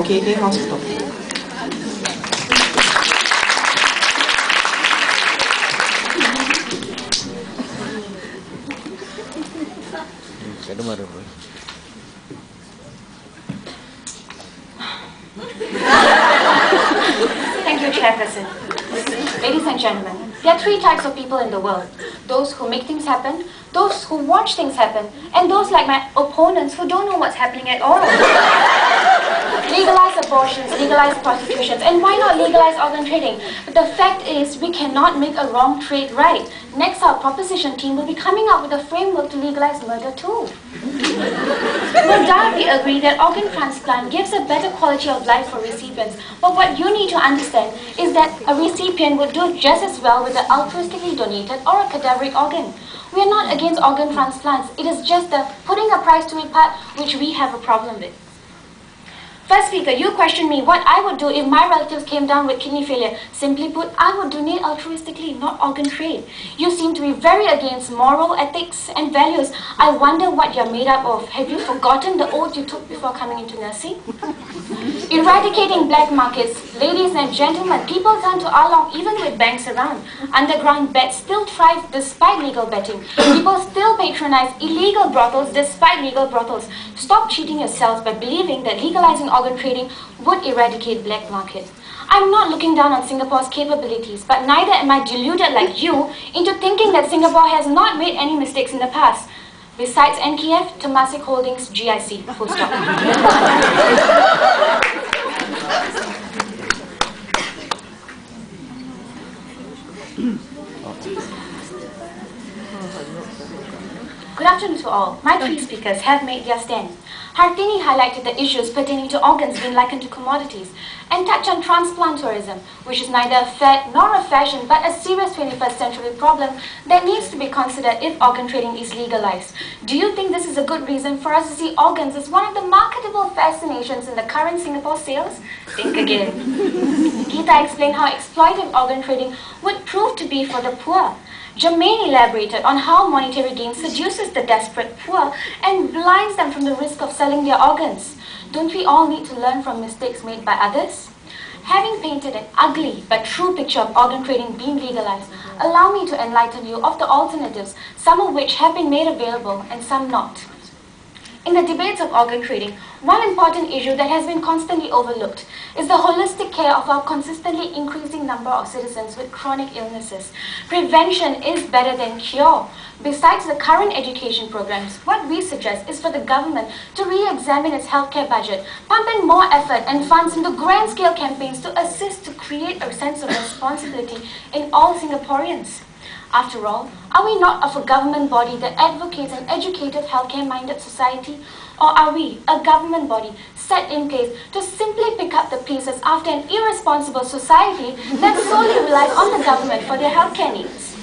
KK Hospital. Thank you, Chairperson. Ladies and gentlemen, there are three types of people in the world. Those who make things happen, those who watch things happen, and those like my opponents who don't know what's happening at all. Legalize abortions, legalize prostitutions, and why not legalize organ trading? But the fact is, we cannot make a wrong trade right. Next, our proposition team will be coming up with a framework to legalize murder too. No doubt we agree that organ transplant gives a better quality of life for recipients, but what you need to understand is that a recipient would do just as well with an altruistically donated or a cadaveric organ. We are not against organ transplants, it is just the putting a price to it part which we have a problem with. First speaker, you questioned me what I would do if my relatives came down with kidney failure. Simply put, I would donate altruistically, not organ trade. You seem to be very against moral ethics and values. I wonder what you're made up of. Have you forgotten the oath you took before coming into nursing? Eradicating black markets. Ladies and gentlemen, people turn to Along even with banks around. Underground bets still thrive despite legal betting. People still patronize illegal brothels despite legal brothels. Stop cheating yourselves by believing that legalizing organ trading would eradicate black market. I'm not looking down on Singapore's capabilities, but neither am I deluded like you into thinking that Singapore has not made any mistakes in the past. Besides NKF, Temasek Holdings, GIC, full stop. Good afternoon to all. My three speakers have made their stand. Hartini highlighted the issues pertaining to organs being likened to commodities and touched on transplant tourism, which is neither a fad nor a fashion but a serious 21st century problem that needs to be considered if organ trading is legalized. Do you think this is a good reason for us to see organs as one of the marketable fascinations in the current Singapore sales? Think again. Geeta explained how exploitive organ trading would prove to be for the poor. Jermaine elaborated on how monetary gain seduces the desperate poor and blinds them from the risk of selling their organs. Don't we all need to learn from mistakes made by others? Having painted an ugly but true picture of organ trading being legalized, allow me to enlighten you of the alternatives, some of which have been made available and some not. In the debates of organ trading, one important issue that has been constantly overlooked is the holistic care of our consistently increasing number of citizens with chronic illnesses. Prevention is better than cure. Besides the current education programs, what we suggest is for the government to re-examine its healthcare budget, pump in more effort and funds into grand-scale campaigns to assist to create a sense of responsibility in all Singaporeans. After all, are we not of a government body that advocates an educated, healthcare-minded society? Or are we a government body set in place to simply pick up the pieces after an irresponsible society that solely relies on the government for their healthcare needs?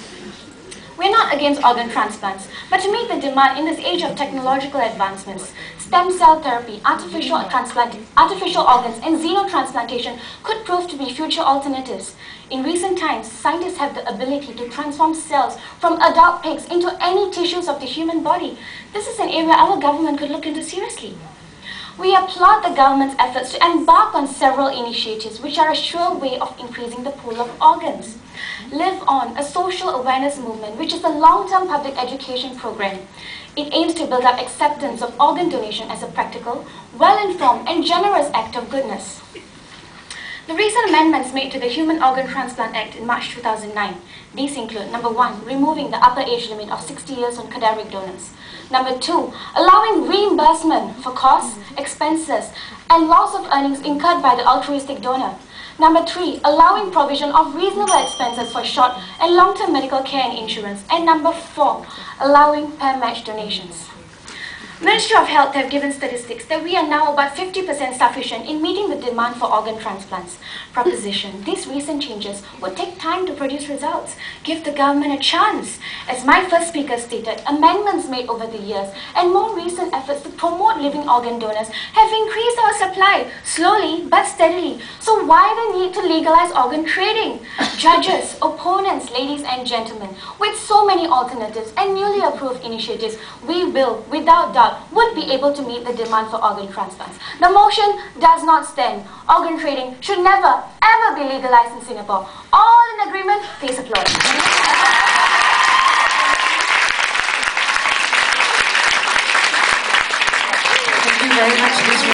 We're not against organ transplants, but to meet the demand in this age of technological advancements, stem cell therapy, artificial organs, and xenotransplantation could prove to be future alternatives. In recent times, scientists have the ability to transform cells from adult pigs into any tissues of the human body. This is an area our government could look into seriously. We applaud the government's efforts to embark on several initiatives which are a sure way of increasing the pool of organs. Live On, a social awareness movement, which is a long-term public education program. It aims to build up acceptance of organ donation as a practical, well-informed, and generous act of goodness. The recent amendments made to the Human Organ Transplant Act in March 2009. These include, number 1, removing the upper age limit of 60 years on cadaveric donors. Number 2, allowing reimbursement for costs, expenses, and loss of earnings incurred by the altruistic donor. Number 3, allowing provision of reasonable expenses for short and long-term medical care and insurance. And number 4, allowing pair-match donations. Ministry of Health have given statistics that we are now about 50% sufficient in meeting the demand for organ transplants. Proposition, these recent changes would take time to produce results. Give the government a chance. As my first speaker stated, amendments made over the years and more recent efforts to promote living organ donors have increased our supply, slowly but steadily. So why the need to legalize organ trading? Judges, opponents, ladies and gentlemen, with so many alternatives and newly approved initiatives, we will, without doubt, Singapore would be able to meet the demand for organ transplants. The motion does not stand. Organ trading should never, ever be legalized in Singapore. All in agreement, please applaud.